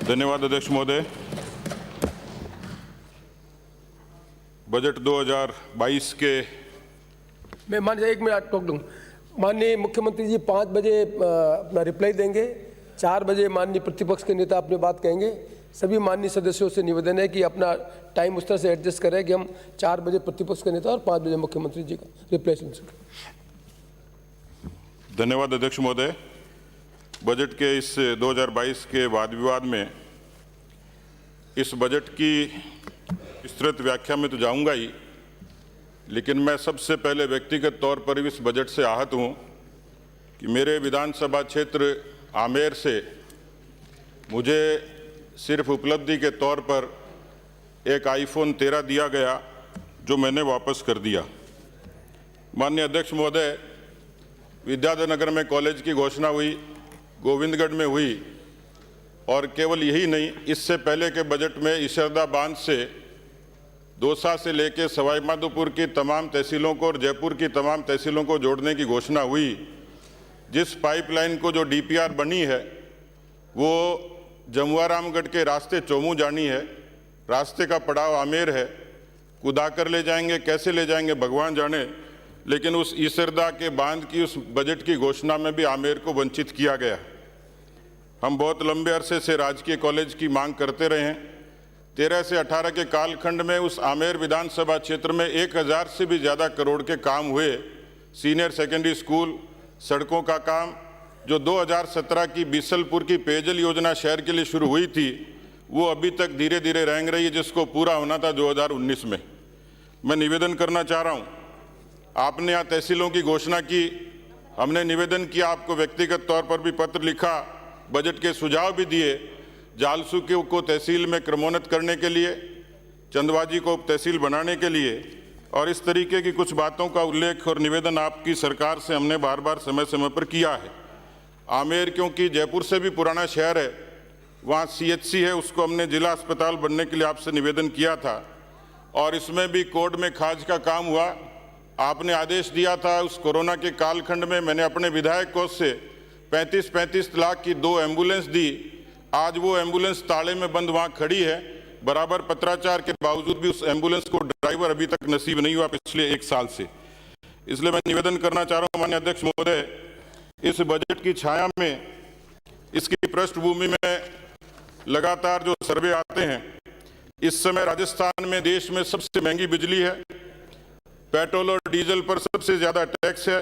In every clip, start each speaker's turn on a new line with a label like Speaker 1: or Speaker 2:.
Speaker 1: धन्यवाद अध्यक्ष महोदय। बजट 2022 के
Speaker 2: मैं माननीय एक मिनट टोक दूँ। माननीय मुख्यमंत्री जी 5 बजे अपना रिप्लाई देंगे, 4 बजे माननीय प्रतिपक्ष के नेता अपनी बात कहेंगे। सभी माननीय सदस्यों से निवेदन है कि अपना टाइम उस तरह से एडजस्ट करें कि हम 4 बजे प्रतिपक्ष के नेता और 5 बजे मुख्यमंत्री जी का रिप्लाई सुन सकें।
Speaker 1: धन्यवाद अध्यक्ष महोदय। बजट के इस 2022 के वाद विवाद में इस बजट की विस्तृत व्याख्या में तो जाऊंगा ही, लेकिन मैं सबसे पहले व्यक्तिगत तौर पर इस बजट से आहत हूं कि मेरे विधानसभा क्षेत्र आमेर से मुझे सिर्फ उपलब्धि के तौर पर एक आईफोन 13 दिया गया, जो मैंने वापस कर दिया। माननीय अध्यक्ष महोदय, विद्याधर नगर में कॉलेज की घोषणा हुई, गोविंदगढ़ में हुई, और केवल यही नहीं, इससे पहले के बजट में ईशरदा बांध से दौसा से लेकर सवाई माधोपुर की तमाम तहसीलों को और जयपुर की तमाम तहसीलों को जोड़ने की घोषणा हुई। जिस पाइपलाइन को जो डीपीआर बनी है वो जमुआरामगढ़ के रास्ते चोमू जानी है, रास्ते का पड़ाव आमेर है। कुदाकर ले जाएंगे, कैसे ले जाएंगे भगवान जाने, लेकिन उस ईसरदा के बांध की उस बजट की घोषणा में भी आमेर को वंचित किया गया। हम बहुत लंबे अरसे से राजकीय कॉलेज की मांग करते रहे हैं। 13 से 18 के कालखंड में उस आमेर विधानसभा क्षेत्र में 1000 से भी ज़्यादा करोड़ के काम हुए। सीनियर सेकेंडरी स्कूल, सड़कों का काम, जो 2017 की बीसलपुर की पेयजल योजना शहर के लिए शुरू हुई थी, वो अभी तक धीरे धीरे रेंग रही है, जिसको पूरा होना था 2019 में। मैं निवेदन करना चाह रहा हूँ, आपने यहाँ तहसीलों की घोषणा की, हमने निवेदन किया, आपको व्यक्तिगत तौर पर भी पत्र लिखा, बजट के सुझाव भी दिए। जालसू को तहसील में क्रमोन्नत करने के लिए, चंदवाजी को उप तहसील बनाने के लिए, और इस तरीके की कुछ बातों का उल्लेख और निवेदन आपकी सरकार से हमने बार बार समय समय पर किया है। आमेर क्योंकि जयपुर से भी पुराना शहर है, वहाँ CHC है, उसको हमने जिला अस्पताल बनने के लिए आपसे निवेदन किया था, और इसमें भी कोर्ट में खाज का काम हुआ। आपने आदेश दिया था, उस कोरोना के कालखंड में मैंने अपने विधायक कोष से 35-35 लाख की 2 एम्बुलेंस दी। आज वो एम्बुलेंस ताले में बंद वहाँ खड़ी है, बराबर पत्राचार के बावजूद भी उस एम्बुलेंस को ड्राइवर अभी तक नसीब नहीं हुआ पिछले 1 साल से। इसलिए मैं निवेदन करना चाह रहा हूँ माननीय अध्यक्ष महोदय, इस बजट की छाया में, इसकी पृष्ठभूमि में लगातार जो सर्वे आते हैं, इस समय राजस्थान में देश में सबसे महंगी बिजली है, पेट्रोल और डीजल पर सबसे ज्यादा टैक्स है,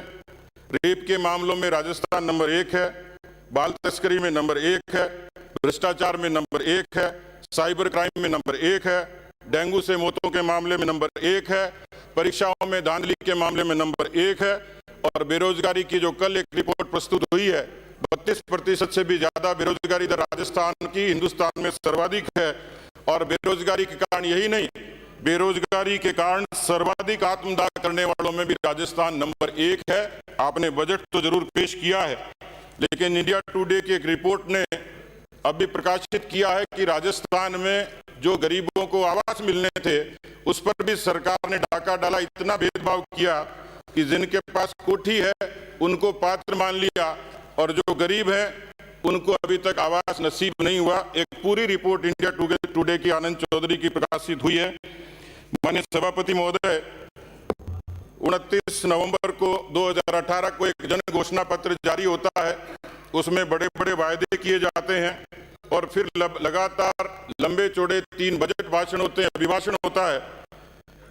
Speaker 1: रेप के मामलों में राजस्थान नंबर 1 है, बाल तस्करी में नंबर 1 है, भ्रष्टाचार में नंबर 1 है, साइबर क्राइम में नंबर 1 है, डेंगू से मौतों के मामले में नंबर 1 है, परीक्षाओं में धांधली के मामले में नंबर 1 है, और बेरोजगारी की जो कल एक रिपोर्ट प्रस्तुत हुई है, 32% से भी ज्यादा बेरोजगारी दर राजस्थान की हिंदुस्तान में सर्वाधिक है। और बेरोजगारी के कारण यही नहीं, बेरोजगारी के कारण सर्वाधिक आत्मदाह करने वालों में भी राजस्थान नंबर 1 है। आपने बजट तो जरूर पेश किया है, लेकिन इंडिया टुडे की एक रिपोर्ट ने अभी प्रकाशित किया है कि राजस्थान में जो गरीबों को आवास मिलने थे, उस पर भी सरकार ने डाका डाला। इतना भेदभाव किया कि जिनके पास कोठी है उनको पात्र मान लिया, और जो गरीब हैं उनको अभी तक आवास नसीब नहीं हुआ। एक पूरी रिपोर्ट इंडिया टुडे की आनंद चौधरी की प्रकाशित हुई है। माननीय सभापति महोदय, 29 नवंबर को 2018 को एक जन घोषणा पत्र जारी होता है, उसमें बड़े बड़े वायदे किए जाते हैं, और फिर लगातार लंबे चौड़े 3 बजट भाषण होते हैं, अभिभाषण होता है।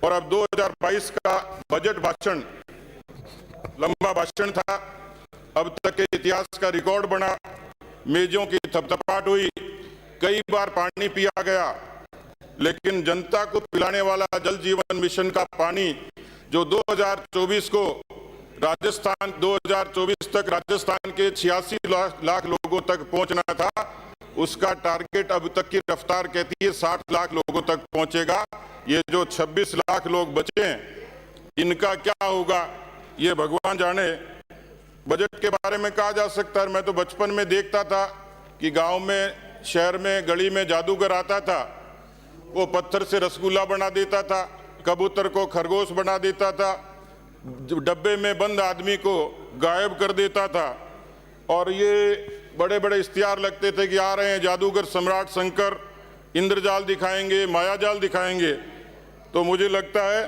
Speaker 1: और अब 2022 का बजट भाषण लंबा भाषण था, अब तक के इतिहास का रिकॉर्ड बना। मेजों की थपथपाहट हुई, कई बार पानी पिया गया, लेकिन जनता को पिलाने वाला जल जीवन मिशन का पानी जो 2024 को राजस्थान 2024 तक राजस्थान के 86 लाख लोगों तक पहुंचना था, उसका टारगेट अब तक की रफ्तार कहती है 60 लाख लोगों तक पहुंचेगा। ये जो 26 लाख लोग बचे हैं, इनका क्या होगा ये भगवान जाने। बजट के बारे में कहा जा सकता है, मैं तो बचपन में देखता था कि गांव में, शहर में, गली में जादूगर आता था, वो पत्थर से रसगुल्ला बना देता था, कबूतर को खरगोश बना देता था, डब्बे में बंद आदमी को गायब कर देता था, और ये बड़े बड़े इश्तिहार लगते थे कि आ रहे हैं जादूगर सम्राट शंकर, इंद्रजाल दिखाएंगे, मायाजाल दिखाएंगे। तो मुझे लगता है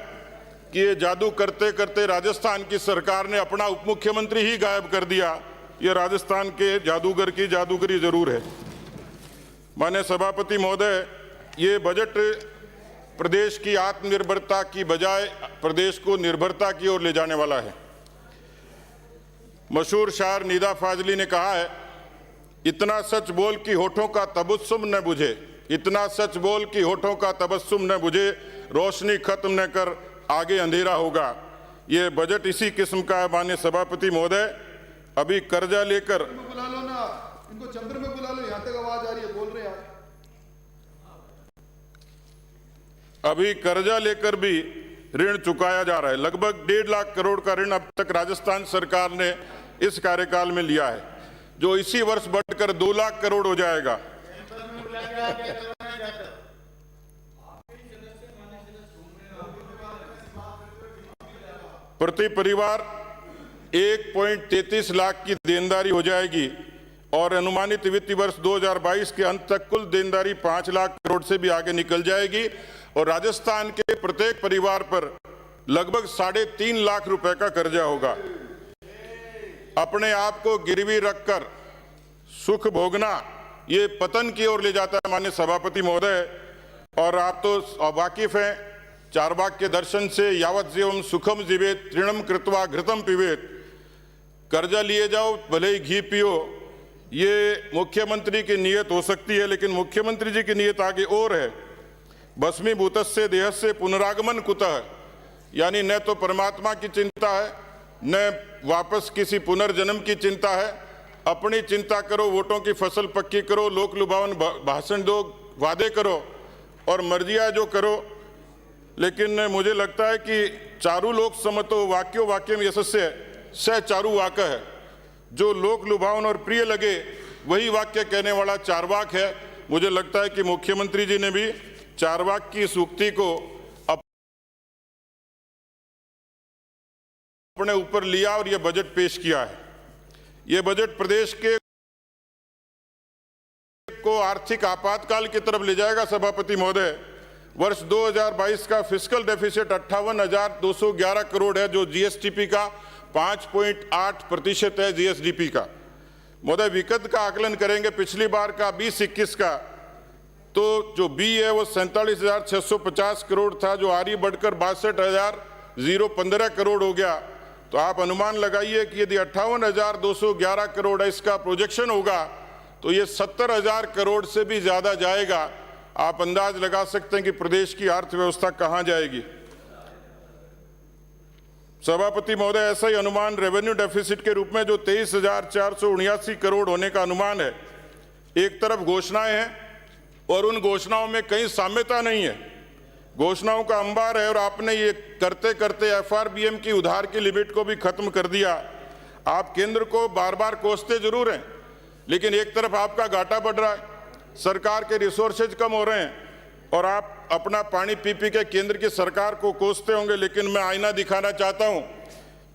Speaker 1: कि ये जादू करते करते राजस्थान की सरकार ने अपना उप मुख्यमंत्री ही गायब कर दिया। ये राजस्थान के जादूगर की जादूगरी जरूर है। माननीय सभापति महोदय, ये बजट प्रदेश की आत्मनिर्भरता की बजाय प्रदेश को निर्भरता की ओर ले जाने वाला है। मशहूर शायर निदा फाजली ने कहा है, इतना सच बोल कि होठों का तबस्सुम न बुझे, इतना सच बोल कि होठों का तबस्सुम न बुझे, रोशनी खत्म न कर आगे अंधेरा होगा। ये बजट इसी किस्म का है। माननीय सभापति महोदय, अभी कर्जा लेकर
Speaker 3: बुला लो ना, इनको चैम्बर में बुला लो, यहाँ तक आवाज आ रही है, बोल रहे हैं आप।
Speaker 1: अभी कर्जा लेकर भी ऋण चुकाया जा रहा है। लगभग 1.5 लाख करोड़ का ऋण अब तक राजस्थान सरकार ने इस कार्यकाल में लिया है, जो इसी वर्ष बढ़कर 2 लाख करोड़ हो जाएगा। प्रति परिवार 1.33 लाख की देनदारी हो जाएगी और अनुमानित वित्तीय वर्ष 2022 के अंत तक कुल देनदारी 5 लाख करोड़ से भी आगे निकल जाएगी और राजस्थान के प्रत्येक परिवार पर लगभग 3.5 लाख रुपए का कर्जा होगा। अपने आप को गिरवी रखकर सुख भोगना ये पतन की ओर ले जाता है। माननीय सभापति महोदय, और आप तो वाकिफ हैं चारवाक के दर्शन से, यावत जीवम सुखम जीवेत तृणम कृत्वा घृतम पिबेत, कर्जा लिए जाओ भले ही घी पियो। ये मुख्यमंत्री की नीयत हो सकती है, लेकिन मुख्यमंत्री जी की नीयत आगे और है। भस्मीभूतस्य देहस्य पुनरागमन कुतः, यानी न तो परमात्मा की चिंता है, न वापस किसी पुनर्जन्म की चिंता है। अपनी चिंता करो, वोटों की फसल पक्की करो, लोक लुभावन भाषण दो, वादे करो और मर्जियां जो करो। लेकिन मुझे लगता है कि चारु लोक समतो वाक्यो वाक्यम यशस्य स चारु वाक्य है। जो लोक लुभावन और प्रिय लगे वही वाक्य कहने वाला चारवाक है। मुझे लगता है कि मुख्यमंत्री जी ने भी चारवाक की सूक्ति को अपने ऊपर लिया और यह बजट पेश किया है। यह बजट प्रदेश के को आर्थिक आपातकाल की तरफ ले जाएगा। सभापति महोदय, वर्ष 2022 का फिस्कल डेफिसिट 58,211 करोड़ है, जो जीएसडीपी का 5.8% है। जीएसडीपी का महोदय विगत का आकलन करेंगे पिछली बार का 20-21 का, तो जो बी है वो 47,650 करोड़ था, जो आर बढ़कर 62,015 करोड़ हो गया। तो आप अनुमान लगाइए कि यदि 58,211 करोड़ है इसका प्रोजेक्शन होगा तो ये 70,000 करोड़ से भी ज्यादा जाएगा। आप अंदाज लगा सकते हैं कि प्रदेश की अर्थव्यवस्था कहां जाएगी। सभापति महोदय, ऐसा ही अनुमान रेवेन्यू डेफिसिट के रूप में जो 23,479 करोड़ होने का अनुमान है। एक तरफ घोषणाएं हैं और उन घोषणाओं में कहीं साम्यता नहीं है। घोषणाओं का अंबार है और आपने ये करते करते एफआरबीएम की उधार की लिमिट को भी खत्म कर दिया। आप केंद्र को बार बार कोसते जरूर हैं, लेकिन एक तरफ आपका घाटा बढ़ रहा है, सरकार के रिसोर्सेज कम हो रहे हैं और आप अपना पानी पी पी के केंद्र की सरकार को कोसते होंगे। लेकिन मैं आईना दिखाना चाहता हूं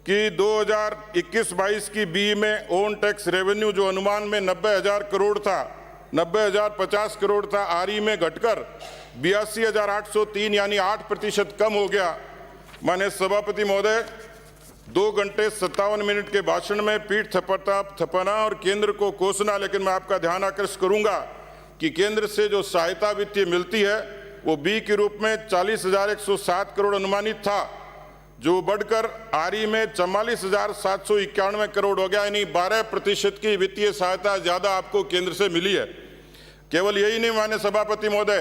Speaker 1: कि 2021-22 की बी में ओन टैक्स रेवेन्यू जो अनुमान में 90,000 करोड़ था, 90,050 करोड़ था, आरई में घटकर 82,803 यानी 8% कम हो गया। माननीय सभापति महोदय, 2 घंटे 57 मिनट के भाषण में पीठ थपथपाना और केंद्र को कोसना, लेकिन मैं आपका ध्यान आकर्षित करूंगा कि केंद्र से जो सहायता वित्तीय मिलती है वो बी के रूप में 40,107 करोड़ अनुमानित था, जो बढ़कर आरई में 44,791 करोड़ हो गया, यानी 12% की वित्तीय सहायता ज्यादा आपको केंद्र से मिली है। केवल यही नहीं माननीय सभापति महोदय,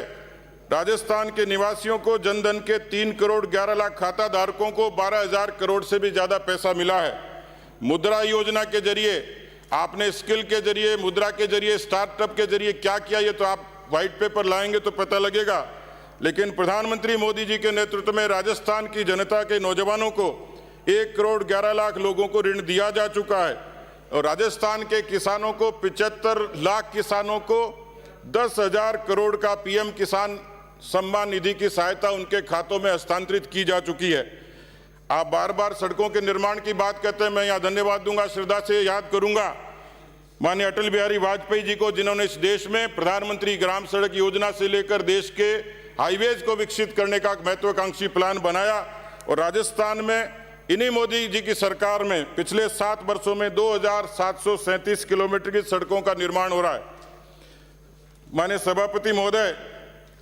Speaker 1: राजस्थान के निवासियों को जनधन के 3 करोड़ 11 लाख खाता धारकों को 12,000 करोड़ से भी ज्यादा पैसा मिला है। मुद्रा योजना के जरिए आपने स्किल के जरिए, मुद्रा के जरिए, स्टार्टअप के जरिए क्या किया, ये तो आप व्हाइट पेपर लाएंगे तो पता लगेगा। लेकिन प्रधानमंत्री मोदी जी के नेतृत्व में राजस्थान की जनता के नौजवानों को 1 करोड़ 11 लाख लोगों को ऋण दिया जा चुका है और राजस्थान के किसानों को 75 लाख किसानों को 10,000 करोड़ का पीएम किसान सम्मान निधि की सहायता उनके खातों में हस्तांतरित की जा चुकी है। आप बार बार सड़कों के निर्माण की बात कहते हैं, मैं यहाँ धन्यवाद दूंगा, श्रद्धा से याद करूंगा माननीय अटल बिहारी वाजपेयी जी को, जिन्होंने इस देश में प्रधानमंत्री ग्राम सड़क योजना से लेकर देश के हाईवेज को विकसित करने का महत्वाकांक्षी प्लान बनाया। और राजस्थान में इन्हीं मोदी जी की सरकार में पिछले 7 वर्षों में 2737 किलोमीटर की सड़कों का निर्माण हो रहा है। माननीय सभापति महोदय,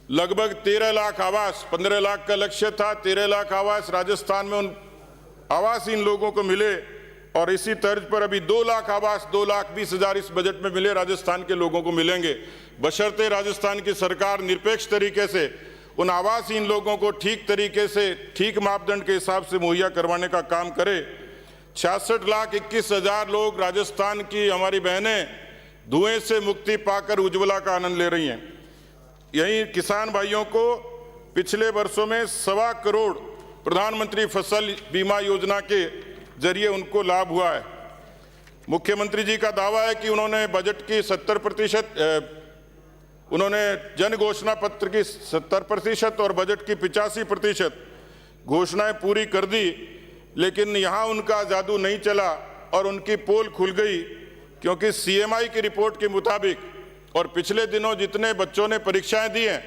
Speaker 1: लगभग 13 लाख आवास, 15 लाख का लक्ष्य था, 13 लाख आवास राजस्थान में उन आवास इन लोगों को मिले। और इसी तर्ज पर अभी 2 लाख आवास 2,20,000 इस बजट में मिले, राजस्थान के लोगों को मिलेंगे, बशर्ते राजस्थान की सरकार निरपेक्ष तरीके से उन आवासहीन लोगों को ठीक तरीके से, ठीक मापदंड के हिसाब से मुहैया करवाने का काम करे। 66,21,000 लोग राजस्थान की हमारी बहनें धुएं से मुक्ति पाकर उज्ज्वला का आनंद ले रही हैं। यहीं किसान भाइयों को पिछले वर्षों में 1.25 करोड़ प्रधानमंत्री फसल बीमा योजना के जरिए उनको लाभ हुआ है। मुख्यमंत्री जी का दावा है कि उन्होंने बजट की 70%, उन्होंने जन घोषणा पत्र की 70% और बजट की 85% घोषणाएं पूरी कर दी, लेकिन यहाँ उनका जादू नहीं चला और उनकी पोल खुल गई, क्योंकि CMI की रिपोर्ट के मुताबिक और पिछले दिनों जितने बच्चों ने परीक्षाएं दी हैं,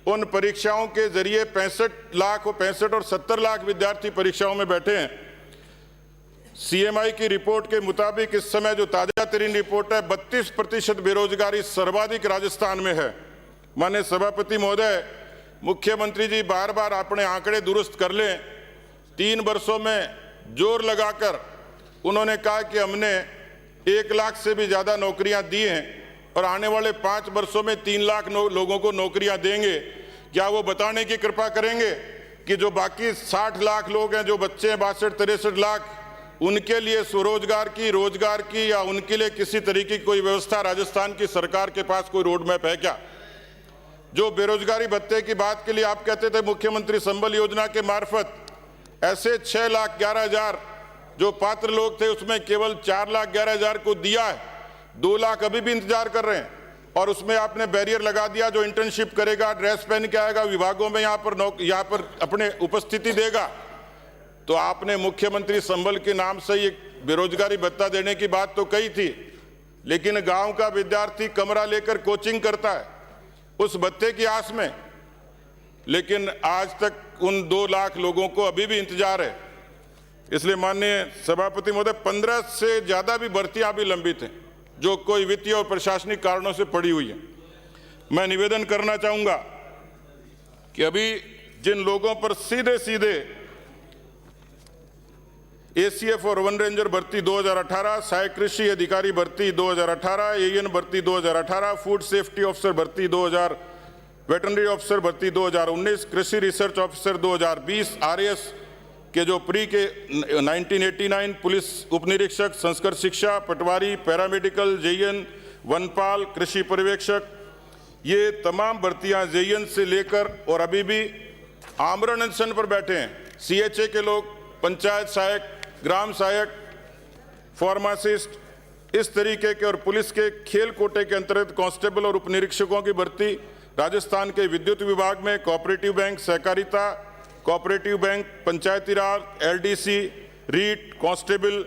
Speaker 1: उन परीक्षाओं के जरिए 65 और 70 लाख विद्यार्थी परीक्षाओं में बैठे हैं। CMI की रिपोर्ट के मुताबिक इस समय जो ताजा तरीन रिपोर्ट है, 32% बेरोजगारी सर्वाधिक राजस्थान में है। माननीय सभापति महोदय, मुख्यमंत्री जी बार बार अपने आंकड़े दुरुस्त कर लें। 3 वर्षों में जोर लगाकर उन्होंने कहा कि हमने 1 लाख से भी ज़्यादा नौकरियां दी हैं और आने वाले 5 वर्षों में 3 लाख लोगों को नौकरियां देंगे। क्या वो बताने की कृपा करेंगे कि जो बाकी 60 लाख लोग हैं, जो बच्चे हैं 62-63 लाख, उनके लिए स्वरोजगार की, रोजगार की या उनके लिए किसी तरीके की कोई व्यवस्था राजस्थान की सरकार के पास कोई रोड मैप है क्या? जो बेरोजगारी भत्ते की बात के लिए आप कहते थे मुख्यमंत्री संबल योजना के मार्फत ऐसे 6,11,000 जो पात्र लोग थे, उसमें केवल 4,11,000 को दिया है। 2 लाख अभी भी इंतजार कर रहे हैं और उसमें आपने बैरियर लगा दिया। जो इंटर्नशिप करेगा, ड्रेस पहन के आएगा, विभागों में यहाँ पर अपने उपस्थिति देगा। तो आपने मुख्यमंत्री संबल के नाम से ये बेरोजगारी भत्ता देने की बात तो कही थी, लेकिन गांव का विद्यार्थी कमरा लेकर कोचिंग करता है उस भत्ते की आस में, लेकिन आज तक उन 2 लाख लोगों को अभी भी इंतजार है। इसलिए माननीय सभापति महोदय, 15 से ज़्यादा भी भर्तियां अभी लंबित हैं जो कोई वित्तीय और प्रशासनिक कारणों से पड़ी हुई है। मैं निवेदन करना चाहूँगा कि अभी जिन लोगों पर सीधे ACF और वन रेंजर भर्ती 2018, सहायक कृषि अधिकारी भर्ती 2018, AN भर्ती 2018, फूड सेफ्टी ऑफिसर भर्ती 2000, वेटरनरी ऑफिसर भर्ती 2019, कृषि रिसर्च ऑफिसर 2020, RAS के जो प्री के 1989, पुलिस उपनिरीक्षक, संस्कृत शिक्षा, पटवारी, पैरामेडिकल, JN, वनपाल, कृषि पर्यवेक्षक, ये तमाम भर्तियां JN से लेकर और अभी भी आमरण अनशन पर बैठे हैं। CHA के लोग, पंचायत सहायक, ग्राम सहायक, फार्मासिस्ट, इस तरीके के, और पुलिस के खेल कोटे के अंतर्गत कांस्टेबल और उपनिरीक्षकों की भर्ती, राजस्थान के विद्युत विभाग में कोऑपरेटिव बैंक, सहकारिता, कोऑपरेटिव बैंक, पंचायती राज, LDC, रीट, कांस्टेबल,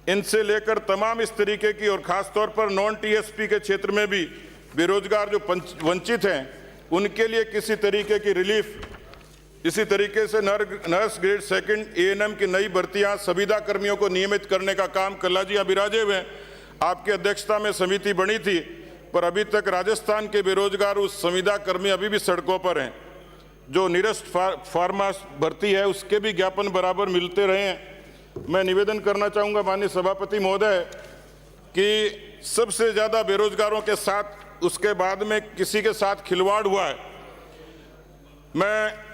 Speaker 1: इनसे लेकर तमाम इस तरीके की, और खासतौर पर नॉन TSP के क्षेत्र में भी बेरोजगार जो वंचित हैं उनके लिए किसी तरीके की रिलीफ, इसी तरीके से नर्स ग्रेड 2 ANM की नई भर्तियां, संविदा कर्मियों को नियमित करने का काम कल्ला जी बिराजे हुए हैं। आपकी अध्यक्षता में समिति बनी थी, पर अभी तक राजस्थान के बेरोजगार उस संविदा कर्मी अभी भी सड़कों पर हैं। जो निरस्त फार्मा भर्ती है उसके भी ज्ञापन बराबर मिलते रहे हैं। मैं निवेदन करना चाहूँगा माननीय सभापति महोदय कि सबसे ज़्यादा बेरोजगारों के साथ उसके बाद में किसी के साथ खिलवाड़ हुआ है। मैं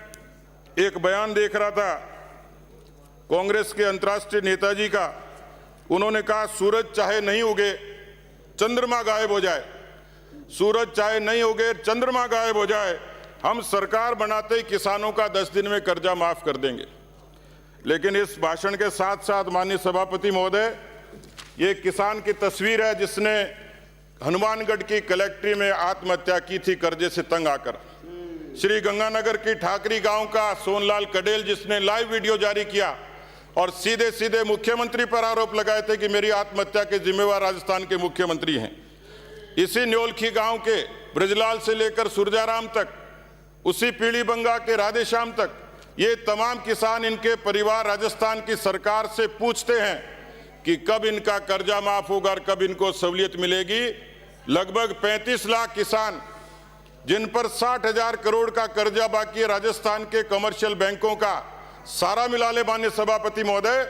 Speaker 1: एक बयान देख रहा था कांग्रेस के अंतर्राष्ट्रीय नेताजी का, उन्होंने कहा सूरज चाहे नहीं उगे चंद्रमा गायब हो जाए, सूरज चाहे नहीं उगे चंद्रमा गायब हो जाए, हम सरकार बनाते ही किसानों का 10 दिन में कर्जा माफ कर देंगे। लेकिन इस भाषण के साथ साथ माननीय सभापति महोदय, ये किसान की तस्वीर है जिसने हनुमानगढ़ की कलेक्ट्री में आत्महत्या की थी कर्जे से तंग आकर। श्री गंगानगर की ठाकरी गांव का सोनलाल कडेल जिसने लाइव वीडियो जारी किया और सीधे सीधे मुख्यमंत्री पर आरोप लगाए थे कि मेरी आत्महत्या के जिम्मेवार राजस्थान के मुख्यमंत्री हैं। इसी न्योलखी गांव के ब्रजलाल से लेकर सुरजाराम तक, उसी पीलीबंगा के राधेश्याम तक, ये तमाम किसान, इनके परिवार राजस्थान की सरकार से पूछते हैं कि कब इनका कर्जा माफ होगा और कब इनको सहूलियत मिलेगी। लगभग 35 लाख किसान जिन पर 60,000 करोड़ का कर्जा बाकी है राजस्थान के कमर्शियल बैंकों का, सारा मिला ले माननीय सभापति महोदय,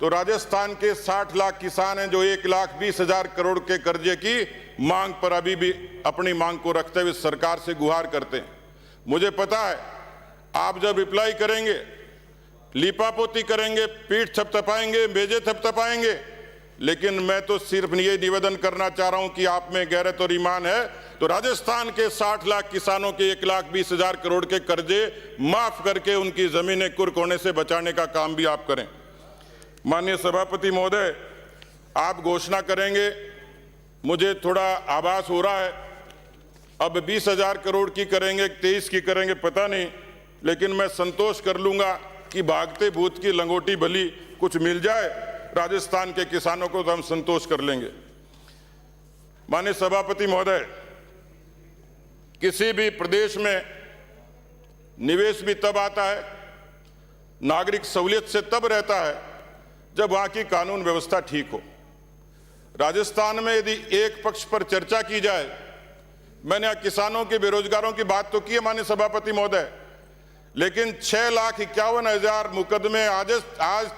Speaker 1: तो राजस्थान के 60 लाख किसान हैं जो 1,20,000 करोड़ के कर्जे की मांग पर अभी भी अपनी मांग को रखते हुए सरकार से गुहार करते हैं। मुझे पता है आप जब रिप्लाई करेंगे, लीपापोती करेंगे, पीठ थपथपाएंगे, बेजे थपथपाएंगे, लेकिन मैं तो सिर्फ ये निवेदन करना चाह रहा हूं कि आप में गैरत और ईमान है तो राजस्थान के 60 लाख किसानों के 1,20,000 करोड़ के कर्जे माफ करके उनकी जमीनें कुर्क होने से बचाने का काम भी आप करें। माननीय सभापति महोदय, आप घोषणा करेंगे, मुझे थोड़ा आभास हो रहा है अब 20,000 करोड़ की करेंगे, 23 की करेंगे, पता नहीं, लेकिन मैं संतोष कर लूंगा कि भागते भूत की लंगोटी भली कुछ मिल जाए राजस्थान के किसानों को तो हम संतोष कर लेंगे। माननीय सभापति महोदय, किसी भी प्रदेश में निवेश भी तब आता है, नागरिक सहूलियत से तब रहता है जब वहां की कानून व्यवस्था ठीक हो। राजस्थान में यदि एक पक्ष पर चर्चा की जाए, मैंने किसानों के, बेरोजगारों की बात तो की है माननीय सभापति महोदय, लेकिन 6,51,000 मुकदमे आज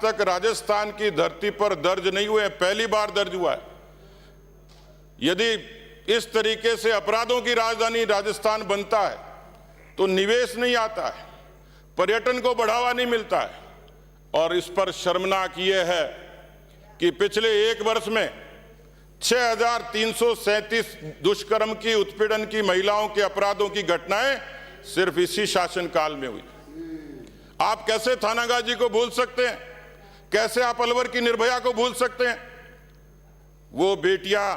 Speaker 1: तक राजस्थान की धरती पर दर्ज नहीं हुए, पहली बार दर्ज हुआ है। यदि इस तरीके से अपराधों की राजधानी राजस्थान बनता है तो निवेश नहीं आता है, पर्यटन को बढ़ावा नहीं मिलता है, और इस पर शर्मनाक ये है कि पिछले एक वर्ष में 6,337 दुष्कर्म की, उत्पीड़न की, महिलाओं के अपराधों की घटनाएं सिर्फ इसी शासनकाल में हुई। आप कैसे थानागाजी को भूल सकते हैं? कैसे आप अलवर की निर्भया को भूल सकते हैं? वो बेटियां,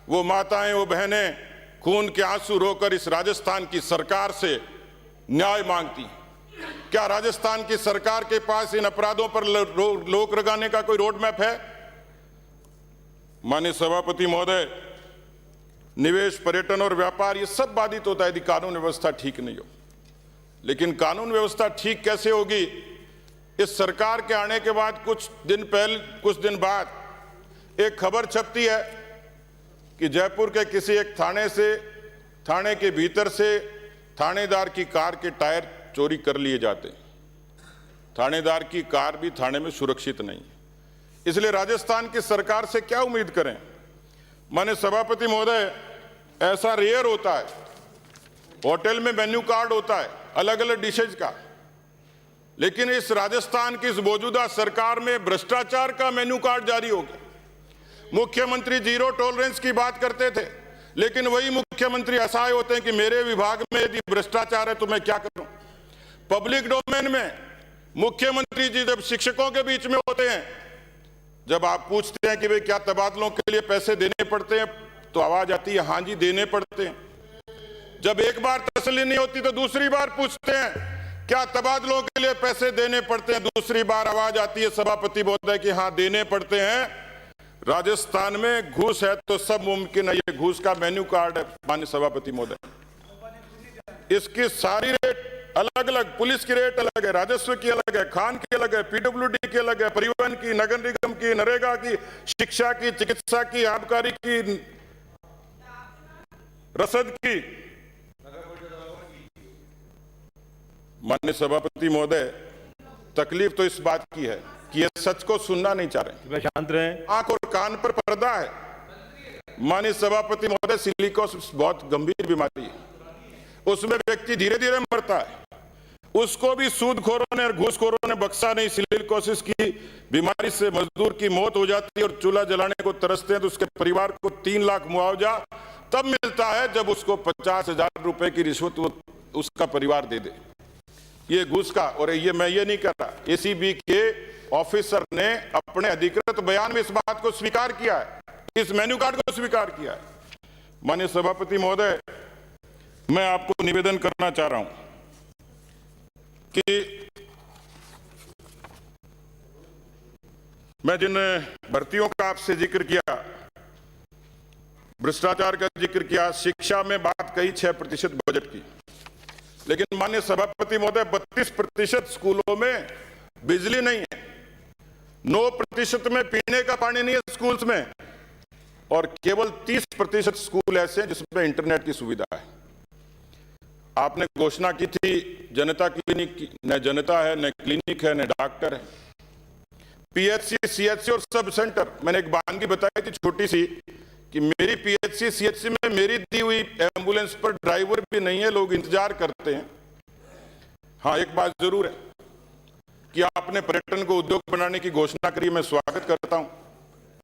Speaker 1: वो माताएं, वो बहनें खून के आंसू रोकर इस राजस्थान की सरकार से न्याय मांगती। क्या राजस्थान की सरकार के पास इन अपराधों पर रोक लगाने का कोई रोड मैप है? माननीय सभापति महोदय, निवेश, पर्यटन और व्यापार ये सब बाधित होता है यदि कानून व्यवस्था ठीक नहीं हो। लेकिन कानून व्यवस्था ठीक कैसे होगी? इस सरकार के आने के बाद कुछ दिन बाद एक खबर छपती है कि जयपुर के किसी एक थाने के भीतर से थानेदार की कार के टायर चोरी कर लिए जाते हैं। थानेदार की कार भी थाने में सुरक्षित नहीं, इसलिए राजस्थान की सरकार से क्या उम्मीद करें? माननीय सभापति महोदय, ऐसा रेयर होता है, होटल में मेन्यू कार्ड होता है अलग अलग डिशेज का, लेकिन इस राजस्थान की इस मौजूदा सरकार में भ्रष्टाचार का मेन्यू कार्ड जारी हो गया। मुख्यमंत्री जीरो टॉलरेंस की बात करते थे, लेकिन वही मुख्यमंत्री असहाय होते हैं कि मेरे विभाग में यदि भ्रष्टाचार है तो मैं क्या करूं। पब्लिक डोमेन में मुख्यमंत्री जी जब शिक्षकों के बीच में होते हैं, जब आप पूछते हैं कि भाई क्या तबादलों के लिए पैसे देने पड़ते हैं, तो आवाज आती है, हां जी देने पड़ते हैं। जब एक बार तसल्ली नहीं होती तो दूसरी बार पूछते हैं, क्या तबादलों के लिए पैसे देने पड़ते हैं? दूसरी बार आवाज आती है सभापति महोदय कि हां देने पड़ते हैं। राजस्थान में घूस है तो सब मुमकिन है, ये घूस का मेन्यू कार्ड है माननीय सभापति महोदय। इसकी सारी रेट अलग अलग, पुलिस की रेट अलग है, राजस्व की अलग है, खान की अलग है, पीडब्ल्यूडी की अलग है, परिवहन की, नगर निगम की, नरेगा की, शिक्षा की, चिकित्सा की, आबकारी की, रसद की। माननीय सभापति महोदय, तकलीफ तो इस बात की है कि ये सच को सुनना नहीं चाह रहे।
Speaker 4: शांत रहें।
Speaker 1: आंख और कान पर पर्दा है। माननीय सभापति महोदय, सिलिकोसिस बहुत गंभीर बीमारी है, उसमें व्यक्ति धीरे धीरे मरता है, उसको भी सूदखोरों ने और घूसखोरों ने बख्शा नहीं। सिलिकोसिस की बीमारी से मजदूर की मौत हो जाती है और चूल्हा जलाने को तरसते हैं तो उसके परिवार को 3 लाख मुआवजा तब मिलता है जब उसको 50,000 रुपए की रिश्वत उसका परिवार दे दे। ये घूस का, और मैं ये नहीं कर रहा, एसीबी के ऑफिसर ने अपने अधिकृत बयान में इस बात को स्वीकार किया है, इस मेन्यू कार्ड को स्वीकार किया है। माननीय सभापति महोदय, मैं आपको निवेदन करना चाह रहा हूं कि मैं जिन भर्तियों का आपसे जिक्र किया, भ्रष्टाचार का जिक्र किया, शिक्षा में बात कही 6% बजट की, लेकिन माननीय सभापति महोदय 32% स्कूलों में बिजली नहीं है, 9% में पीने का पानी नहीं है स्कूल्स में, और केवल 30% स्कूल ऐसे हैं जिसमें इंटरनेट की सुविधा है। आपने घोषणा की थी जनता क्लिनिक की, न जनता है, न क्लिनिक है, न डॉक्टर है। पीएचसी, सीएचसी और सब सेंटर, मैंने एक बानगी बताई थी छोटी सी कि मेरी पीएचसी सीएचसी में मेरी दी हुई एम्बुलेंस पर ड्राइवर भी नहीं है, लोग इंतजार करते हैं। हाँ, एक बात जरूर है कि आपने पर्यटन को उद्योग बनाने की घोषणा करी, मैं स्वागत करता हूं,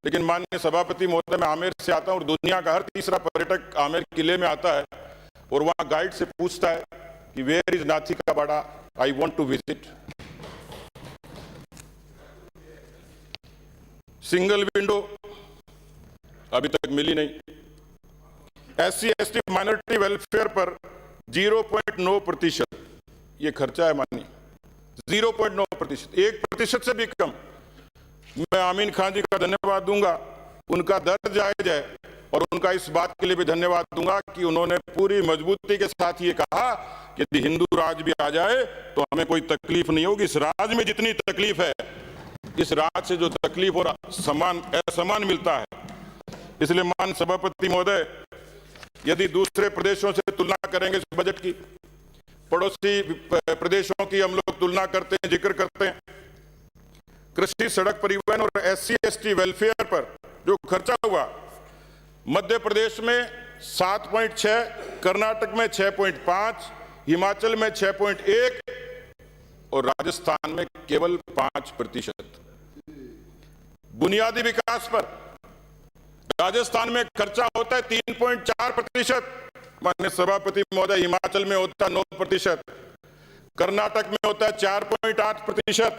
Speaker 1: लेकिन माननीय सभापति महोदय, मैं आमेर से आता हूं और दुनिया का हर तीसरा पर्यटक आमेर किले में आता है और वहां गाइड से पूछता है कि where is Nathi ka Bada, I want to visit. Single window अभी तक मिली नहीं। एससी एसटी माइनॉरिटी वेलफेयर पर 0.9% ये खर्चा है माननीय, 0.9%, 1% से भी कम। मैं आमीन खान जी का धन्यवाद दूंगा, उनका दर्द जायज है, और उनका इस बात के लिए भी धन्यवाद दूंगा कि उन्होंने पूरी मजबूती के साथ ये कहा कि यदि हिंदू राज भी आ जाए तो हमें कोई तकलीफ नहीं होगी। इस राज में जितनी तकलीफ है, इस राज से जो तकलीफ और असमान मिलता है, इसलिए मान सभापति महोदय, यदि दूसरे प्रदेशों से तुलना करेंगे इस बजट की, पड़ोसी प्रदेशों की हम लोग तुलना करते हैं, जिक्र करते हैं, कृषि, सड़क परिवहन और एससी एसटी वेलफेयर पर जो खर्चा हुआ, मध्य प्रदेश में 7.6, कर्नाटक में 6.5, हिमाचल में 6.1 और राजस्थान में केवल 5%। बुनियादी विकास पर राजस्थान में खर्चा होता है 3.4%, माननीय सभापति महोदय, हिमाचल में होता है 9%, कर्नाटक में होता है 4.8%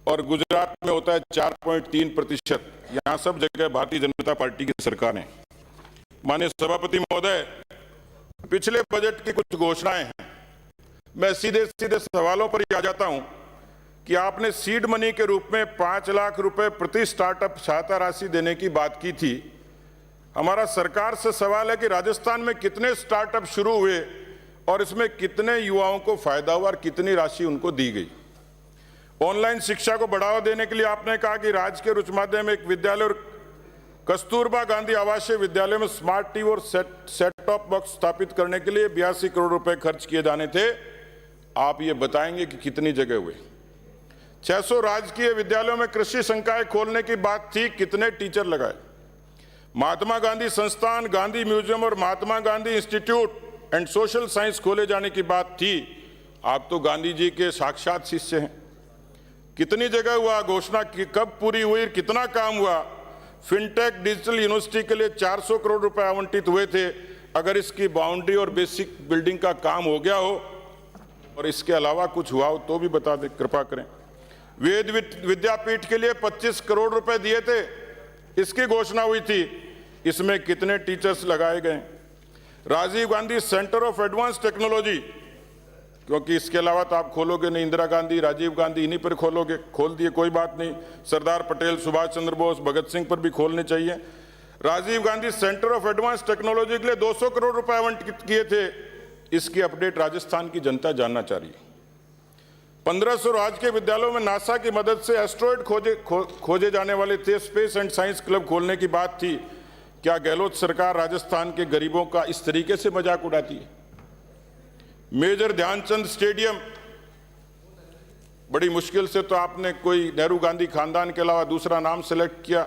Speaker 1: और गुजरात में होता है 4.3%। यहां सब जगह भारतीय जनता पार्टी की सरकार है। माननीय सभापति महोदय, पिछले बजट की कुछ घोषणाएं हैं, मैं सीधे सीधे सवालों पर ही आ जाता हूं कि आपने सीड मनी के रूप में 5 लाख रुपए प्रति स्टार्टअप सहायता राशि देने की बात की थी। हमारा सरकार से सवाल है कि राजस्थान में कितने स्टार्टअप शुरू हुए और इसमें कितने युवाओं को फायदा हुआ और कितनी राशि उनको दी गई। ऑनलाइन शिक्षा को बढ़ावा देने के लिए आपने कहा कि राज्य के उच्च माध्यमिक विद्यालय और कस्तूरबा गांधी आवासीय विद्यालय में स्मार्ट टीवी और सेट टॉप बॉक्स स्थापित करने के लिए 82 करोड़ रुपए खर्च किए जाने थे। आप ये बताएंगे कि कितनी जगह हुए। 600 राजकीय विद्यालयों में कृषि संकाय खोलने की बात थी, कितने टीचर लगाए। महात्मा गांधी संस्थान, गांधी म्यूजियम और Mahatma Gandhi institute and social science खोले जाने की बात थी। आप तो गांधी जी के साक्षात शिष्य हैं। कितनी जगह हुआ, घोषणा कब पूरी हुई, कितना काम हुआ। फिनटेक डिजिटल यूनिवर्सिटी के लिए 400 करोड़ रुपए आवंटित हुए थे। अगर इसकी बाउंड्री और बेसिक बिल्डिंग का काम हो गया हो और इसके अलावा कुछ हुआ हो तो भी बता दें, कृपा करें। वेद विद्यापीठ के लिए 25 करोड़ रुपए दिए थे, इसकी घोषणा हुई थी। इसमें कितने टीचर्स लगाए गए। Rajiv Gandhi centre of advance technology, क्योंकि इसके अलावा तो आप खोलोगे नहीं, इंदिरा गांधी, राजीव गांधी, इन्हीं पर खोलोगे, खोल दिए, कोई बात नहीं। सरदार पटेल, सुभाष चंद्र बोस, भगत सिंह पर भी खोलने चाहिए। Rajiv Gandhi centre of advance technology के लिए 200 करोड़ रुपए आवंटित किए थे। इसकी अपडेट राजस्थान की जनता जानना चाह रही है। 1500 राजकीय विद्यालयों में नासा की मदद से एस्ट्रॉयड खोजे जाने वाले थे। स्पेस एंड साइंस क्लब खोलने की बात थी। क्या गहलोत सरकार राजस्थान के गरीबों का इस तरीके से मजाक उड़ाती है। मेजर ध्यानचंद स्टेडियम, बड़ी मुश्किल से तो आपने कोई नेहरू गांधी खानदान के अलावा दूसरा नाम सेलेक्ट किया।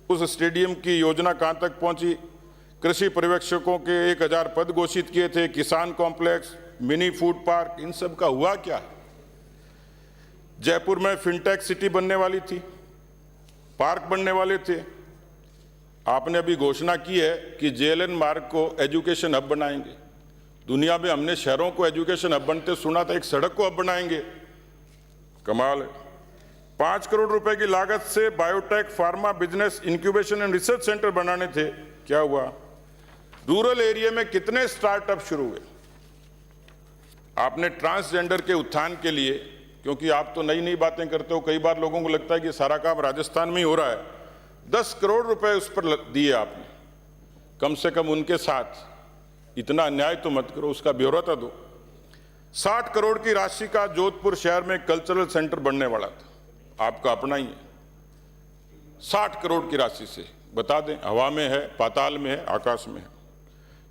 Speaker 1: उस स्टेडियम की योजना कहां तक पहुंची। कृषि पर्यवेक्षकों के 1000 पद घोषित किए थे। किसान कॉम्प्लेक्स, मिनी फूड पार्क, इन सब का हुआ क्या। जयपुर में फिनटेक सिटी बनने वाली थी, पार्क बनने वाले थे। आपने अभी घोषणा की है कि जेएलएन मार्ग को एजुकेशन हब बनाएंगे। दुनिया में हमने शहरों को एजुकेशन हब बनते सुना था, एक सड़क को हब बनाएंगे। कमाल है। 5 करोड़ रुपए की लागत से biotech pharma business incubation and research centre बनाने थे, क्या हुआ। रूरल एरिया में कितने स्टार्टअप शुरू हुए। आपने ट्रांसजेंडर के उत्थान के लिए क्योंकि आप तो नई नई बातें करते हो, कई बार लोगों को लगता है कि सारा काम राजस्थान में ही हो रहा है। 10 करोड़ रुपए उस पर दिए आपने, कम से कम उनके साथ इतना अन्याय तो मत करो, उसका ब्यौरा तो दो। 60 करोड़ की राशि का जोधपुर शहर में कल्चरल सेंटर बनने वाला था, आपका अपना ही है। 60 करोड़ की राशि से, बता दें, हवा में है, पाताल में है, आकाश में है।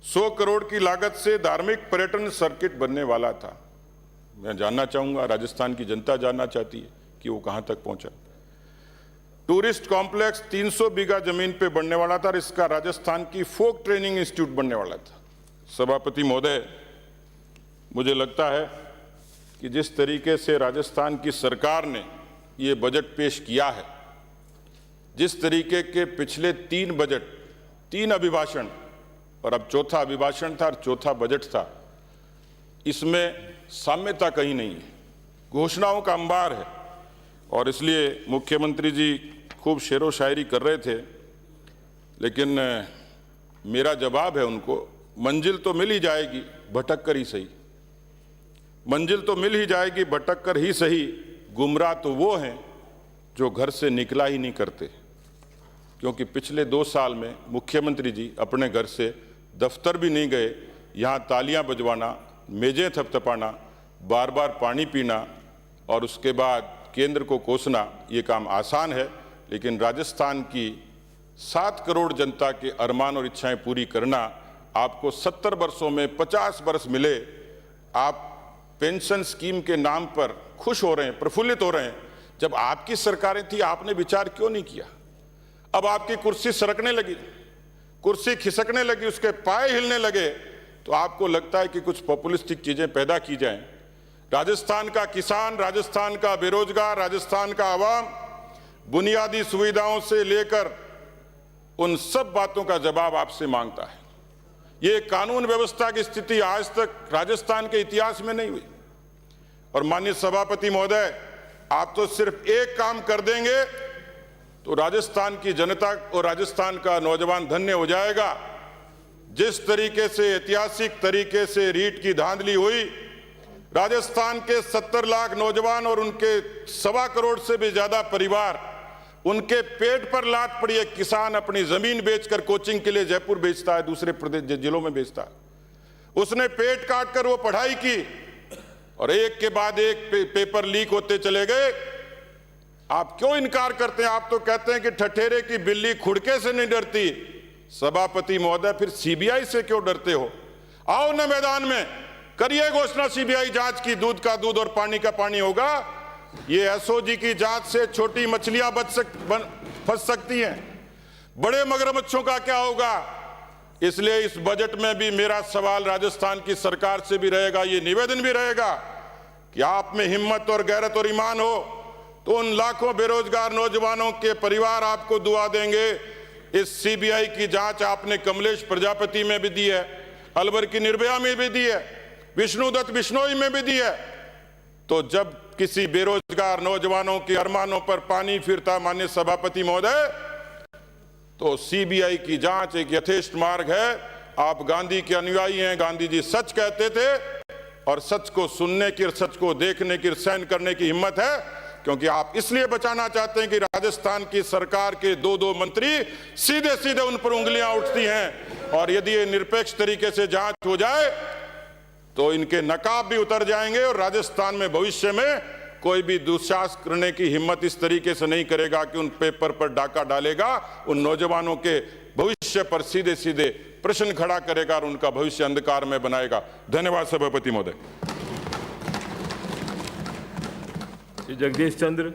Speaker 1: 100 करोड़ की लागत से धार्मिक पर्यटन सर्किट बनने वाला था। मैं जानना चाहूंगा, राजस्थान की जनता जानना चाहती है कि वो कहां तक पहुंचा। टूरिस्ट कॉम्प्लेक्स 300 बीघा जमीन पे बनने वाला था और इसका राजस्थान की फोक ट्रेनिंग इंस्टीट्यूट बनने वाला था। सभापति महोदय, मुझे लगता है कि जिस तरीके से राजस्थान की सरकार ने ये बजट पेश किया है, जिस तरीके के पिछले 3 बजट, 3 अभिभाषण और अब चौथा अभिभाषण था और चौथा बजट था, इसमें साम्यता कहीं नहीं है, घोषणाओं का अंबार है। और इसलिए मुख्यमंत्री जी खूब शेरो शायरी कर रहे थे, लेकिन मेरा जवाब है उनको, मंजिल तो मिल ही जाएगी, भटक कर ही सही। मंजिल तो मिल ही जाएगी, भटक कर ही सही। गुमराह तो वो हैं जो घर से निकला ही नहीं करते। क्योंकि पिछले 2 साल में मुख्यमंत्री जी अपने घर से दफ्तर भी नहीं गए, यहाँ तालियां बजवाना, मेजें थपथपाना, बार बार पानी पीना और उसके बाद केंद्र को कोसना, ये काम आसान है। लेकिन राजस्थान की 7 करोड़ जनता के अरमान और इच्छाएं पूरी करना, आपको 70 वर्षों में 50 वर्ष मिले, आप पेंशन स्कीम के नाम पर खुश हो रहे हैं, प्रफुल्लित हो रहे हैं। जब आपकी सरकारें थी, आपने विचार क्यों नहीं किया? अब आपकी कुर्सी सरकने लगी, कुर्सी खिसकने लगी, उसके पाए हिलने लगे, तो आपको लगता है कि कुछ पॉपुलिस्टिक चीजें पैदा की जाएं। राजस्थान का किसान, राजस्थान का बेरोजगार, राजस्थान का आवाम बुनियादी सुविधाओं से लेकर उन सब बातों का जवाब आपसे मांगता है। ये कानून व्यवस्था की स्थिति आज तक राजस्थान के इतिहास में नहीं हुई। और माननीय सभापति महोदय, आप तो सिर्फ एक काम कर देंगे तो राजस्थान की जनता और राजस्थान का नौजवान धन्य हो जाएगा। जिस तरीके से ऐतिहासिक तरीके से रीट की धांधली हुई, राजस्थान के 70 लाख नौजवान और उनके 1.25 करोड़ से भी ज्यादा परिवार, उनके पेट पर लात पड़ी है। किसान अपनी जमीन बेचकर कोचिंग के लिए जयपुर बेचता है, दूसरे प्रदेश जिलों में बेचता है। उसने पेट काट कर वो पढ़ाई की और एक के बाद एक पेपर लीक होते चले गए। आप क्यों इनकार करते हैं? आप तो कहते हैं कि ठठेरे की बिल्ली खुड़के से नहीं डरती। सभापति महोदय, फिर सीबीआई से क्यों डरते हो? आओ न मैदान में, करिए घोषणा सीबीआई जांच की। दूध का दूध और पानी का पानी होगा। ये एसओजी की जांच से छोटी मछलियां फंस सकती हैं, बड़े मगरमच्छों का क्या होगा? इसलिए इस बजट में भी मेरा सवाल राजस्थान की सरकार से भी रहेगा, ये निवेदन भी रहेगा कि आप में हिम्मत और गैरत और ईमान हो तो उन लाखों बेरोजगार नौजवानों के परिवार आपको दुआ देंगे। इस सीबीआई की जांच आपने कमलेश प्रजापति में भी दी है, अलवर की निर्भया में भी दी है, विष्णुदत्त बिश्नोई में भी दी है। तो जब किसी बेरोजगार नौजवानों के अरमानों पर पानी फिरता, माननीय सभापति महोदय, तो सीबीआई की जांच एक यथेष्ट मार्ग है। आप गांधी के अनुयायी हैं। गांधी जी सच कहते थे और सच को सुनने की, सच को देखने की, सहन करने की हिम्मत है। क्योंकि आप इसलिए बचाना चाहते हैं कि राजस्थान की सरकार के 2 मंत्री सीधे सीधे उन पर उंगलियां उठती हैं। और यदि ये निरपेक्ष तरीके से जांच हो जाए तो इनके नकाब भी उतर जाएंगे और राजस्थान में भविष्य में कोई भी दुस्साहस करने की हिम्मत इस तरीके से नहीं करेगा कि उन पेपर पर डाका डालेगा, उन नौजवानों के भविष्य पर सीधे सीधे प्रश्न खड़ा करेगा और उनका भविष्य अंधकार में बनाएगा। धन्यवाद सभापति महोदय।
Speaker 4: जगदीश चंद्र।